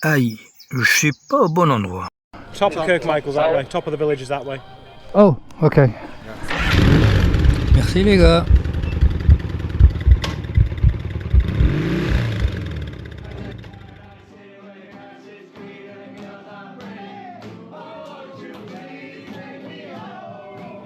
Aïe, je suis pas au bon endroit. Top of Kirkmichael's that way, top of the village is that way. Oh, ok. Merci les gars.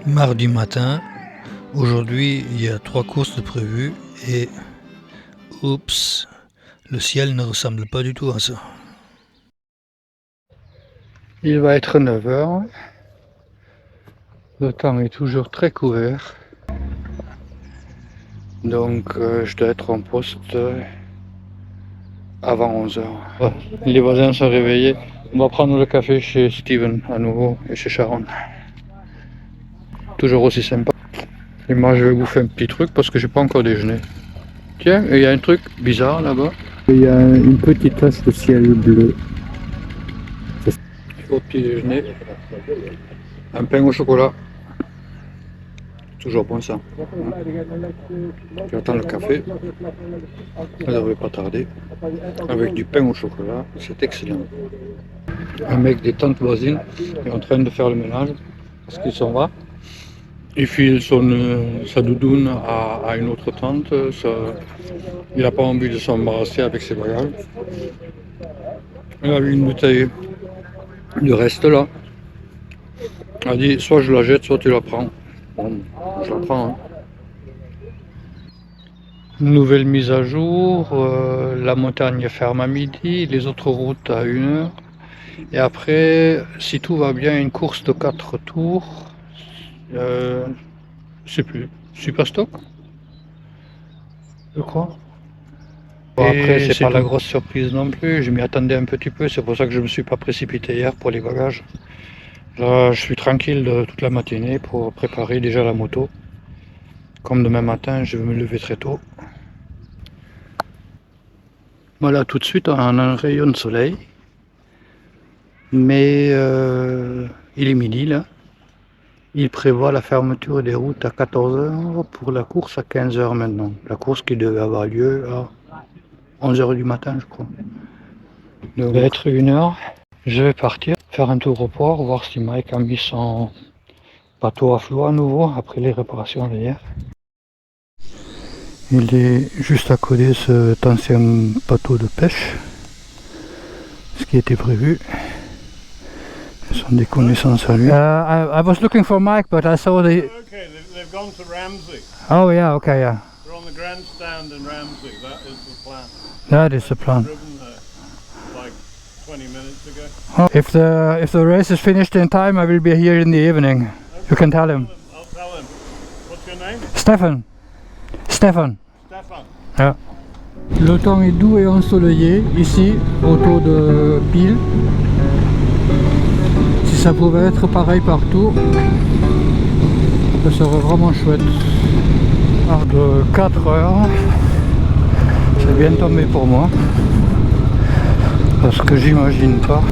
Mardi matin, aujourd'hui il y a 3 courses de prévues et oups, le ciel ne ressemble pas du tout à ça. Il va être 9 h. Le temps est toujours très couvert. Donc je dois être en poste avant 11 h. Les voisins sont réveillés. On va prendre le café chez Steven à nouveau et chez Sharon. Toujours aussi sympa. Et moi je vais bouffer un petit truc parce que j'ai pas encore déjeuné. Tiens, il y a un truc bizarre là-bas. Il y a une petite tache de ciel bleu. Au petit déjeuner, un pain au chocolat. Toujours bon ça. J'attends le café. Ça ne devrait pas tarder. Avec du pain au chocolat, c'est excellent. Un mec des tantes voisines est en train de faire le ménage parce qu'il s'en va. Il file sa doudoune à une autre tante. Il n'a pas envie de s'embarrasser avec ses bagages. Il a eu une bouteille de reste là. Il a dit soit je la jette, soit tu la prends. Bon, je la prends. Hein. Nouvelle mise à jour. La montagne ferme à midi, les autres routes à 1 h. Et après, si tout va bien, une course de 4 tours. Je sais plus, Super Stock, je crois. Bon, après, c'est pas la grosse surprise non plus, je m'y attendais un petit peu, c'est pour ça que je me suis pas précipité hier pour les bagages. Là, je suis tranquille toute la matinée pour préparer déjà la moto. Comme demain matin, je vais me lever très tôt. Voilà, tout de suite, on a un rayon de soleil. Mais il est midi là. Il prévoit la fermeture des routes à 14 h pour la course à 15 h maintenant. La course qui devait avoir lieu à 11 h du matin, je crois. Donc, il va être 1 h. Je vais partir, faire un tour au port, voir si Mike a mis son bateau à flot à nouveau après les réparations d'hier. Il est juste à côté de cet ancien bateau de pêche, ce qui était prévu. Ce sont des connaissances à lui. I was looking for Mike, but I saw the... Okay, they've gone to Ramsey. Oh yeah, okay, yeah. They're on the grandstand in Ramsey, that is the plan. That is the plan. Driven there like 20 minutes ago. Oh, if the race is finished in time, I will be here in the evening. Okay. You can tell him. I'll tell him. What's your name? Stefan. Stefan. Stefan. Yeah. Le temps est doux et ensoleillé ici, autour de Peel. Si ça pouvait être pareil partout, ça serait vraiment chouette. De 4 h, c'est bien tombé pour moi, parce que j'imagine pas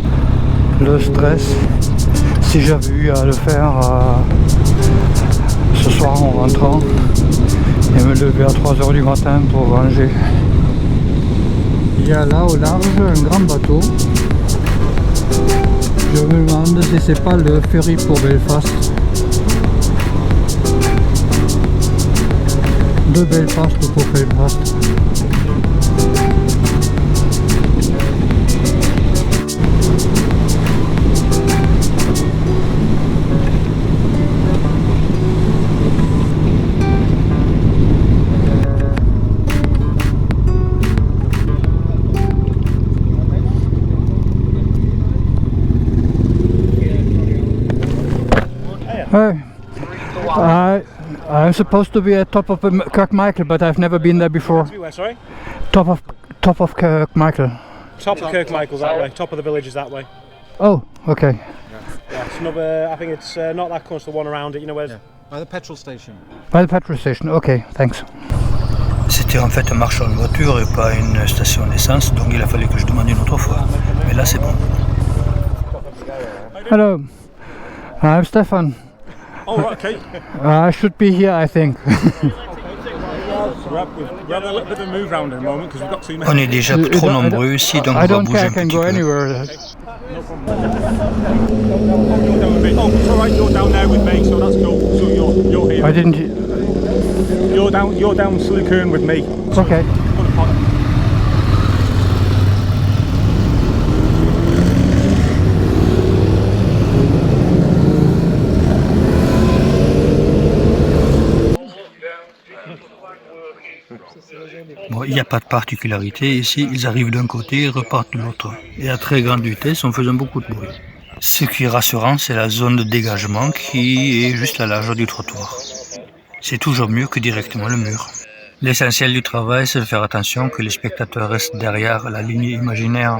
le stress si j'avais eu à le faire ce soir en rentrant et me lever à 3 h du matin pour ranger. Il y a là au large un grand bateau. Je me demande si c'est pas le ferry pour Belfast. De Belfast pour Belfast. Hey, I'm supposed to be at top of Kirkmichael, but I've never been there before. Where, sorry? Top of Kirkmichael. Top of Kirkmichael's that way, top of the village is that way. Oh, okay. Yeah, it's another, I think it's not that close, the one around it, you know where's... Yeah. By the petrol station. By the petrol station, okay, thanks. C'était en fait un marchand de voiture et pas une station d'essence, donc il a fallu que je demande une autre fois. Mais là c'est bon. Hello, I'm Stefan. Oh, right, okay. I should be here, I think. We're having a little bit of a move round at the moment because we've got too many. On est déjà trop nombreux ici, donc on I va don't bouger think un I can petit go peu. anywhere. Oh, it's all right. You're down there with me, so that's cool. So you're here. I didn't. You're down Slucerne with me. Okay. Bon, il n'y a pas de particularité ici, ils arrivent d'un côté et repartent de l'autre. Et à très grande vitesse en faisant beaucoup de bruit. Ce qui est rassurant, c'est la zone de dégagement qui est juste à largeur du trottoir. C'est toujours mieux que directement le mur. L'essentiel du travail, c'est de faire attention que les spectateurs restent derrière la ligne imaginaire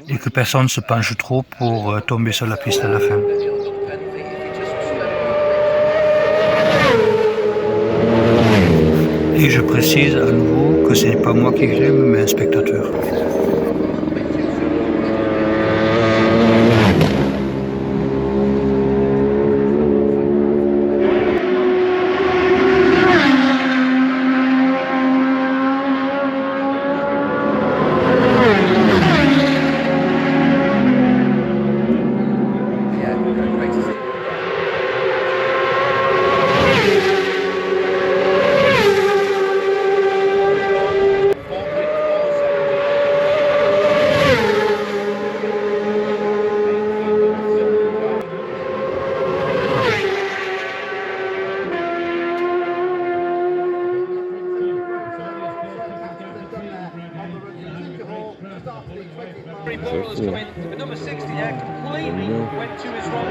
et que personne ne se penche trop pour tomber sur la piste à la fin. Et je précise à nouveau que ce n'est pas moi qui grime, mais un spectateur. Balls come in, but number 60 there completely went to his wrong.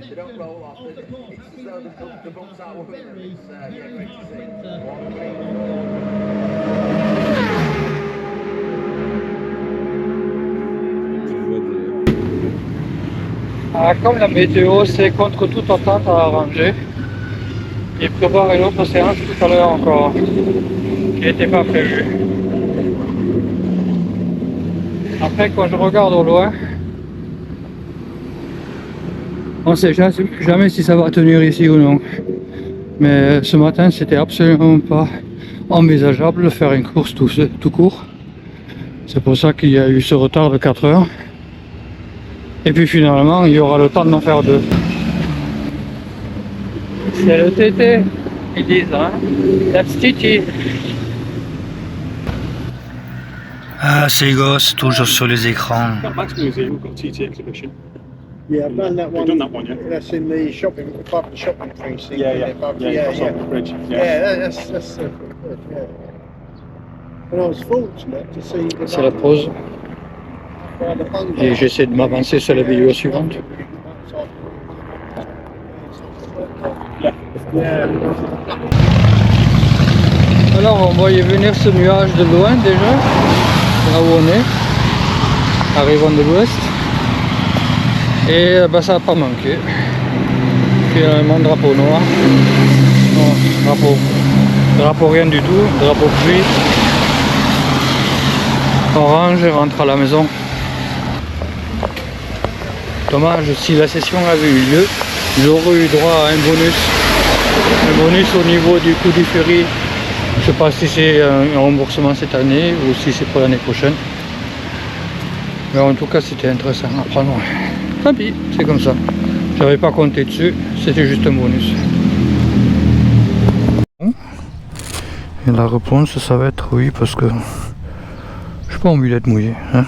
They don't roll off. It's as though the bumps out of it. It's great to see. Comme la météo, c'est contre toute attente à arranger. Il prévoit une autre séance tout à l'heure encore, qui n'était pas prévue. Après, quand je regarde au loin, on ne sait jamais si ça va tenir ici ou non. Mais ce matin, c'était absolument pas envisageable de faire une course tout court. C'est pour ça qu'il y a eu ce retard de 4 heures. Et puis finalement, il y aura le temps d'en faire 2. C'est le TT, ils disent, hein. That's TT. Ah, ces gosses, toujours sur les écrans. Max Museum, we've got a TT exhibition. Yeah, I've done that one. We've done that one, yeah. That's in the shopping, above the shopping precinct. Yeah. Above, Across on the bridge. Yeah, that's good, yeah. And I was fortunate to see the C'est la pause. Et j'essaie de m'avancer sur la vidéo suivante. Alors on voyait venir ce nuage de loin déjà, là où on est, arrivant de l'ouest. Et ça n'a pas manqué. Finalement, drapeau noir. Non, drapeau rien du tout, drapeau pluie. Orange et rentre à la maison. Dommage, si la session avait eu lieu, j'aurais eu droit à un bonus. Un bonus au niveau du coût du ferry. Je ne sais pas si c'est un remboursement cette année ou si c'est pour l'année prochaine. Mais en tout cas, c'était intéressant à prendre. Tant pis, c'est comme ça. J'avais pas compté dessus, c'était juste un bonus. Et la réponse, ça va être oui, parce que je n'ai pas envie d'être mouillé. Hein.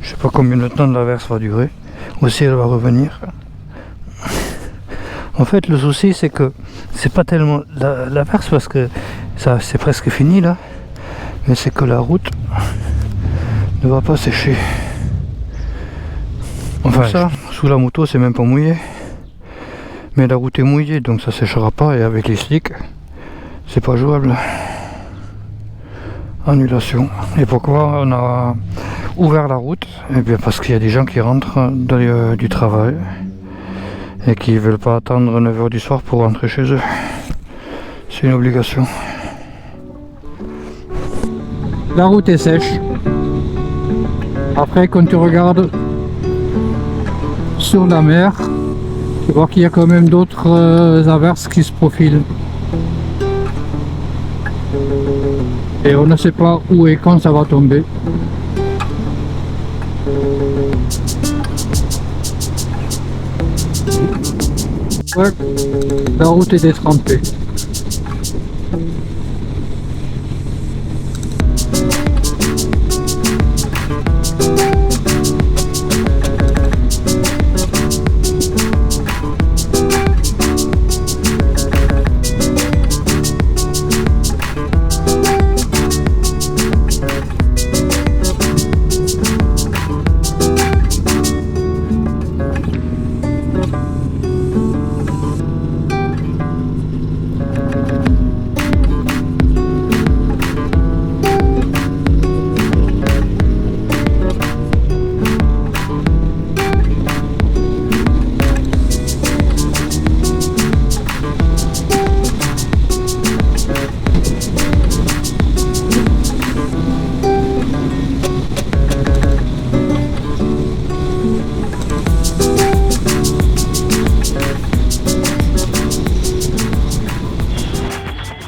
Je sais pas combien de temps l'averse va durer, ou si elle va revenir. En fait, le souci, c'est que c'est pas tellement l'averse, parce que ça c'est presque fini là, mais c'est que la route ne va pas sécher. Enfin, ça, sous la moto, c'est même pas mouillé, mais la route est mouillée, donc ça séchera pas, et avec les slicks, c'est pas jouable. Annulation. Et pourquoi on a ouvert la route? Eh bien parce qu'il y a des gens qui rentrent du travail et qui ne veulent pas attendre 9 h du soir pour rentrer chez eux. C'est une obligation. La route est sèche. Après, quand tu regardes sur la mer, Tu vois qu'il y a quand même d'autres averses qui se profilent. Et on ne sait pas où et quand ça va tomber. Ouais, la route est détrempée.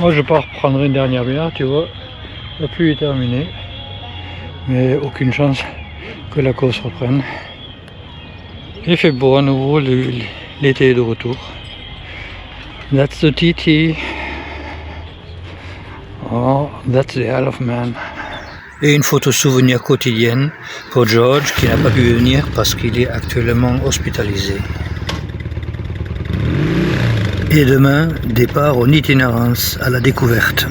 Moi je pars prendre une dernière bière, tu vois, la pluie est terminée, mais aucune chance que la course reprenne. Il fait beau à nouveau, l'été est de retour. That's the TT. Oh, that's the Isle of Man. Et une photo souvenir quotidienne pour George qui n'a pas pu venir parce qu'il est actuellement hospitalisé. Et demain, départ en itinérance à la découverte.